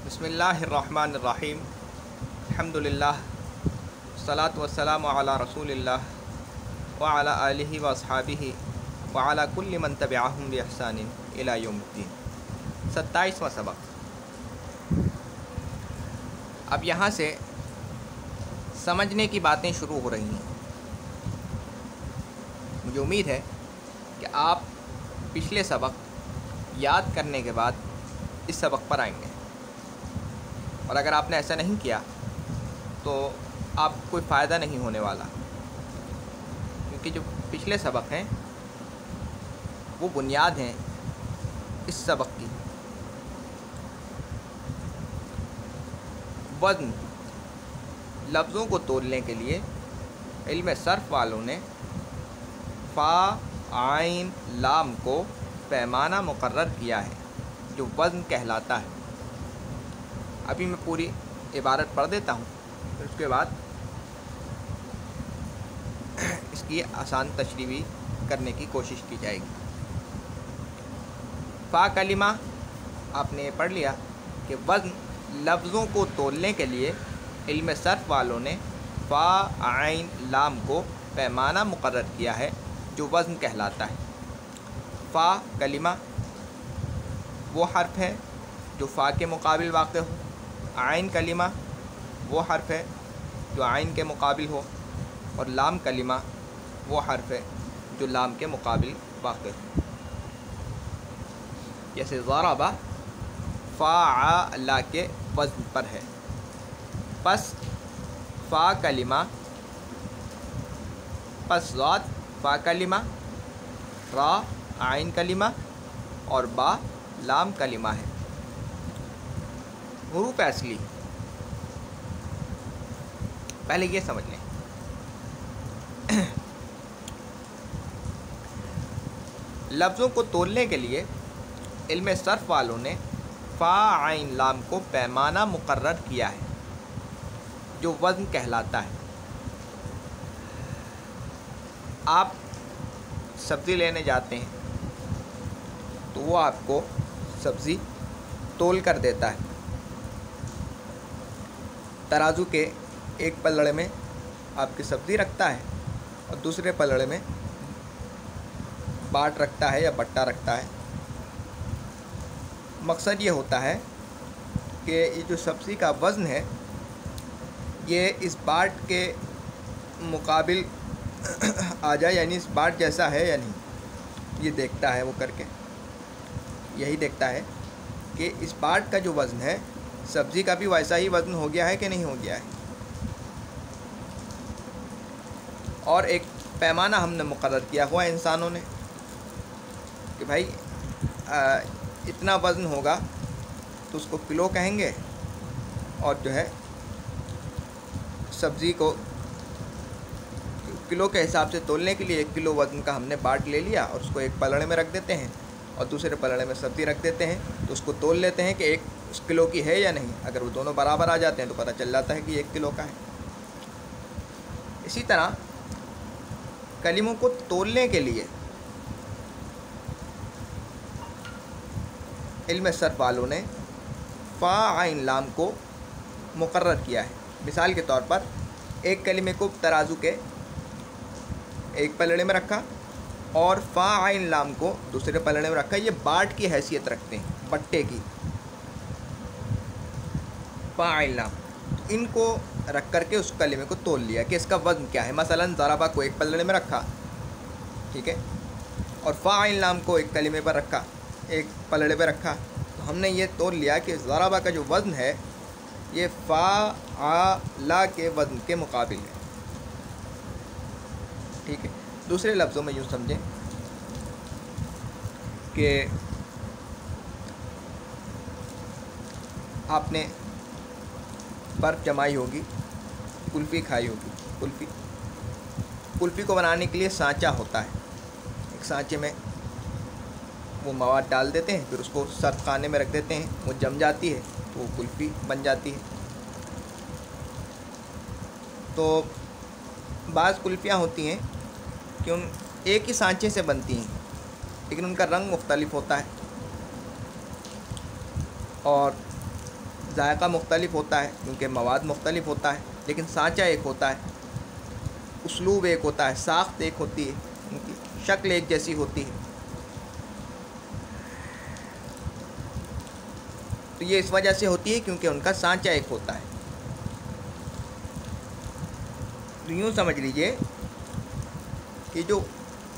بسم اللہ الرحمن الرحیم الحمدللہ والصلاة والسلام علی رسول اللہ وعلی آلہ واصحابہ وعلی کل من تبعہم بإحسان الی یوم الدین۔ 27واں سبق۔ اب یہاں سے سمجھنے کی باتیں شروع ہو رہی ہیں۔ مجھے امید ہے کہ آپ پچھلے سبق یاد کرنے کے بعد اس سبق پر آئیں گے، اور اگر آپ نے ایسا نہیں کیا تو آپ کو کوئی فائدہ نہیں ہونے والا، کیونکہ جو پچھلے سبق ہیں وہ بنیاد ہیں اس سبق کی۔ وزن لفظوں کو تولنے کے لیے علم صرف والوں نے فا عین لام کو پیمانہ مقرر کیا ہے جو وزن کہلاتا ہے۔ ابھی میں پوری عبارت پڑھ دیتا ہوں، پھر اس کے بعد اس کی آسان تشریح بھی کرنے کی کوشش کی جائے گی۔ فا کلمہ آپ نے پڑھ لیا کہ وزن لفظوں کو تولنے کے لیے علم صرف والوں نے فا عین لام کو پیمانہ مقرر کیا ہے جو وزن کہلاتا ہے۔ فا کلمہ وہ حرف ہے جو فا کے مقابل واقع ہو، عین کلمہ وہ حرف ہے جو عین کے مقابل ہو، اور لام کلمہ وہ حرف ہے جو لام کے مقابل واقع ہو۔ جیسے ضرب فاعل کے وزن پر ہے، پس فا کلمہ، پس ضاد فا کلمہ، را عین کلمہ اور با لام کلمہ ہے۔ حروف اصلی پہلے یہ سمجھ لیں۔ لفظوں کو تولنے کے لیے علم صرف والوں نے فا عین لام کو پیمانہ مقرر کیا ہے جو وزن کہلاتا ہے۔ آپ سبزی لینے جاتے ہیں تو وہ آپ کو سبزی تول کر دیتا ہے۔ ترازو کے ایک پلڑے میں آپ کی سبزی رکھتا ہے اور دوسرے پلڑے میں باٹ رکھتا ہے یا بٹا رکھتا ہے۔ مقصد یہ ہوتا ہے کہ یہ جو سبزی کا وزن ہے یہ اس باٹ کے مقابل آ جائے، یعنی اس باٹ جیسا ہے یا نہیں، یہ دیکھتا ہے وہ کر کے، یہی دیکھتا ہے کہ اس باٹ کا جو وزن ہے سبزی کا بھی ویسا ہی وزن ہو گیا ہے کہ نہیں ہو گیا ہے۔ اور ایک پیمانہ ہم نے مقرر کیا ہوا ہے انسانوں نے کہ بھائی اتنا وزن ہوگا تو اس کو کلو کہیں گے، اور جو ہے سبزی کو کلو کے حساب سے تولنے کے لیے 1 کلو وزن کا ہم نے باٹ لے لیا اور اس کو ایک پلڑے میں رکھ دیتے ہیں اور دوسرے پلڑے میں سبزی رکھ دیتے ہیں، تو اس کو تول لیتے ہیں کہ 1 کلو کی ہے یا نہیں۔ اگر وہ دونوں برابر آ جاتے ہیں تو پتہ چل جاتا ہے کہ یہ 1 کلو کا ہے۔ اسی طرح کلموں کو تولنے کے لیے علم صرف والوں نے فا عین لام کو مقرر کیا ہے۔ مثال کے طور پر ایک کلمے کو ترازو کے ایک پلڑے میں رکھا اور فا عین لام کو دوسرے پلڑے میں رکھا، یہ باٹ کی حیثیت رکھتے ہیں، بٹے کی۔ فا عین لام ان کو رکھ کر کے اس کلمے کو تول لیا کہ اس کا وزن کیا ہے۔ مثلاً ضربہ کو ایک پلڑے میں رکھا، ٹھیک ہے، اور فا عین لام کو ایک کلمے پر رکھا، ایک پلڑے پہ رکھا، تو ہم نے یہ تول لیا کہ ضربہ کا جو وزن ہے یہ فاعل کے وزن کے مقابل ہے، ٹھیک ہے۔ دوسرے لفظوں میں یوں سمجھیں کہ آپ نے برف جمائی ہوگی، کلفی کھائی ہوگی۔ کلفی کو بنانے کے لیے سانچہ ہوتا ہے، ایک سانچے میں وہ مواد ڈال دیتے ہیں، پھر اس کو سرد خانے میں رکھ دیتے ہیں، وہ جم جاتی ہے تو وہ کلفی بن جاتی ہے۔ تو بعض کلفیاں ہوتی ہیں کہ ان ایک ہی سانچے سے بنتی ہیں لیکن ان کا رنگ مختلف ہوتا ہے، اور ذائقہ مختلف ہوتا ہے کیونکہ مواد مختلف ہوتا ہے، لیکن سانچہ ایک ہوتا ہے، اسلوب ایک ہوتا ہے، ساخت ایک ہوتی ہے، ان کی شکل ایک جیسی ہوتی ہے۔ تو یہ اس وجہ سے ہوتی ہے کیونکہ ان کا سانچہ ایک ہوتا ہے۔ تو یوں سمجھ لیجئے کہ جو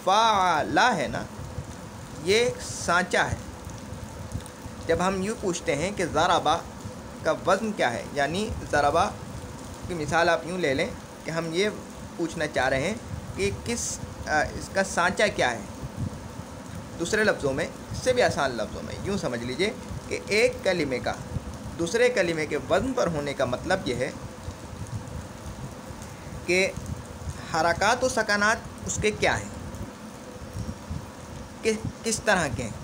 فعلہ ہے نا، یہ سانچہ ہے۔ جب ہم یوں پوچھتے ہیں کہ ضربہ کا وزن کیا ہے، یعنی ضربہ کی مثال آپ یوں لے لیں کہ ہم یہ پوچھنا چاہ رہے ہیں کہ اس کا سانچہ کیا ہے۔ دوسرے لفظوں میں، اس سے بھی آسان لفظوں میں یوں سمجھ لیجئے کہ ایک کلمے کا دوسرے کلمے کے وزن پر ہونے کا مطلب یہ ہے کہ حرکات و سکنات اس کے کیا ہیں، کس طرح کے ہیں۔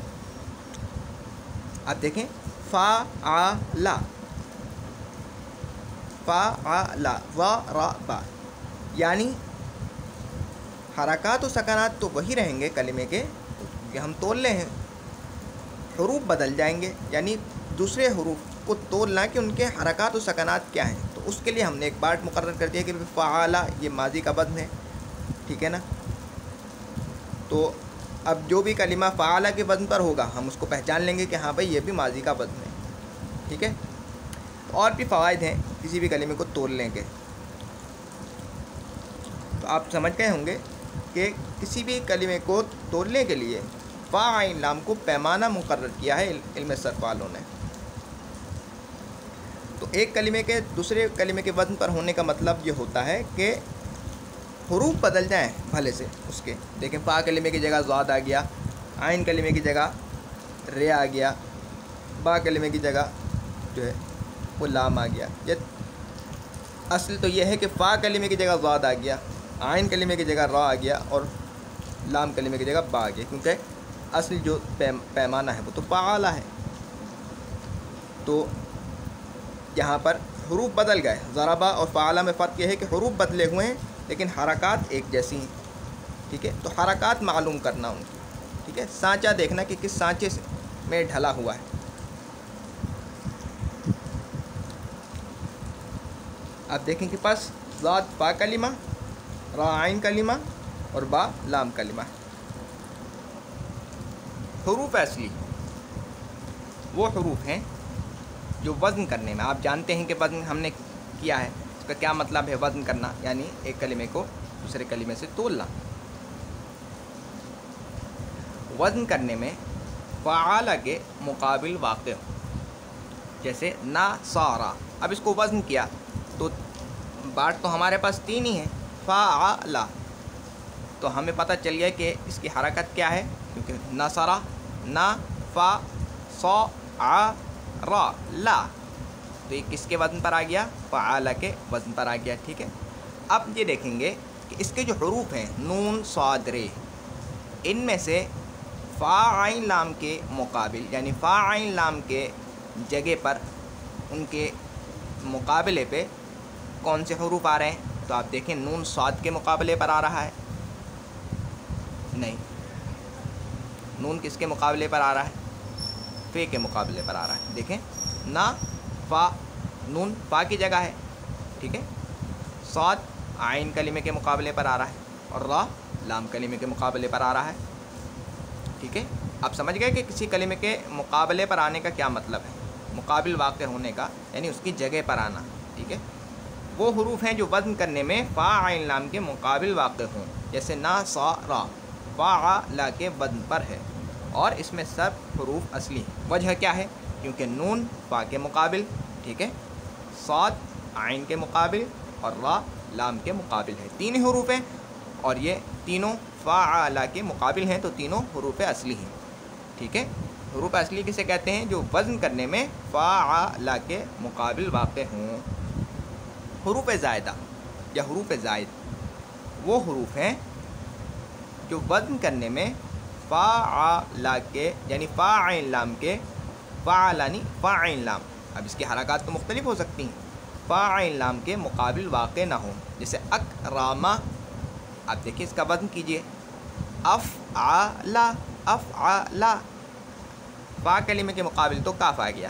آپ دیکھیں فعل، فعل، ضرب، یعنی حرکات و سکنات تو وہی رہیں گے کلمے کے کہ ہم تول لے ہیں، حروف بدل جائیں گے، یعنی دوسرے حروف کو تولنا کہ ان کے حرکات و سکنات کیا ہیں۔ تو اس کے لیے ہم نے ایک پارٹ مقرر کر دیا کہ فعل یہ ماضی کا وزن ہے، ٹھیک ہے نا۔ تو اب جو بھی کلمہ فعل کے وزن پر ہوگا ہم اس کو پہچان لیں گے کہ ہاں بھائی یہ بھی ماضی کا وزن ہے، ٹھیک ہے۔ اور بھی فوائد ہیں کسی بھی کلمے کو تولنے کے۔ تو آپ سمجھ گئے ہوں گے کہ کسی بھی کلمے کو تولنے کے لیے فاعل لام کو پیمانہ مقرر کیا ہے علم صرف والوں نے۔ تو ایک کلمے کے دوسرے کلمے کے وزن پر ہونے کا مطلب یہ ہوتا ہے کہ حروف بدل جائیں بھلے سے اس کے۔ دیکھیں فا کلمے کی جگہ ضاد آ گیا، عین کلمے کی جگہ رے آ گیا، با کلمے کی جگہ جو ہے وہ لام آ گیا۔ اصل تو یہ ہے کہ فا کلمے کی جگہ ضاد آ گیا، عین کلمے کی جگہ را آ گیا، اور لام کلمے کی جگہ با آ گیا، کیونکہ اصل جو پیمانہ ہے وہ تو فعال ہے۔ تو یہاں پر حروف بدل گئے، ضربہ اور فعل میں فرق یہ ہے کہ حروف بدلے ہوئے ہیں لیکن حرکات ایک جیسی ہیں، ٹھیک ہے۔ تو حرکات معلوم کرنا ان کی، ٹھیک ہے، سانچہ دیکھنا کہ کس سانچے میں ڈھلا ہوا ہے۔ اب دیکھیں کہ پس ضاد فا کلمہ، را عین کلمہ اور با لام کلمہ۔ حروف اصلی وہ حروف ہیں جو وزن کرنے میں، آپ جانتے ہیں کہ وزن ہم نے کیا ہے، اس کا کیا مطلب ہے وزن کرنا، یعنی ایک کلمے کو دوسرے کلمے سے تولنا۔ وزن کرنے میں فعال کے مقابل واقع ہو، جیسے نصارا۔ اب اس کو وزن کیا تو بات تو ہمارے پاس تین ہی ہیں، فعل، تو ہمیں پتہ چل گیا کہ اس کی حرکت کیا ہے، کیونکہ نصارا، نا، فا، صا، ع، را، لا، تو یہ کس کے وزن پر آ گیا، فعال کے وزن پر آ گیا، ٹھیک ہے۔ اب یہ دیکھیں گے کہ اس کے جو حروف ہیں نون، صاد، رے، ان میں سے فا عین لام کے مقابل، یعنی فا عین لام کے جگہ پر ان کے مقابلے پہ کون سے حروف آ رہے ہیں، تو آپ دیکھیں نون صاد کے مقابلے پر آ رہا ہے، نہیں، نون کس کے مقابلے پر آ رہا ہے، فے کے مقابلے پر آ رہا ہے۔ دیکھیں نا، فا، نون فا کی جگہ ہے، ٹھیک ہے، صاد عین کلمے کے مقابلے پر آ رہا ہے، اور را لام کلمے کے مقابلے پر آ رہا ہے، ٹھیک ہے۔ آپ سمجھ گئے کہ کسی کلمے کے مقابلے پر آنے کا کیا مطلب ہے، مقابل واقع ہونے کا، یعنی اس کی جگہ پر آنا، ٹھیک ہے۔ وہ حروف ہیں جو وزن کرنے میں فا عین لام کے مقابل واقع ہوں، جیسے نا، صا، را، فعل کے وزن پر ہے، اور اس میں سب حروف اصلی ہیں۔ وجہ کیا ہے، کیونکہ نون فا کے مقابل، ٹھیک ہے، صاد عین کے مقابل اور را لام کے مقابل ہے، تین حروف ہیں، اور یہ تینوں فعل کے مقابل ہیں، تو تینوں حروف اصلی ہیں، ٹھیک ہے۔ حروف اصلی کسے کہتے ہیں، جو وزن کرنے میں فعل کے مقابل واقع ہوں۔ حروف زائدہ یا حروف زائد وہ حروف ہیں جو وزن کرنے میں فعل کے، یعنی فا عین لام کے، فعلانی فا عین لام، اب اس کی حرکات تو مختلف ہو سکتی ہیں، فا عین لام کے مقابل واقع نہ ہوں، جیسے اکرامہ۔ آپ دیکھیں اس کا وزن کیجئے، افعل، افعل، فا کلمے کے مقابل تو کاف آ گیا،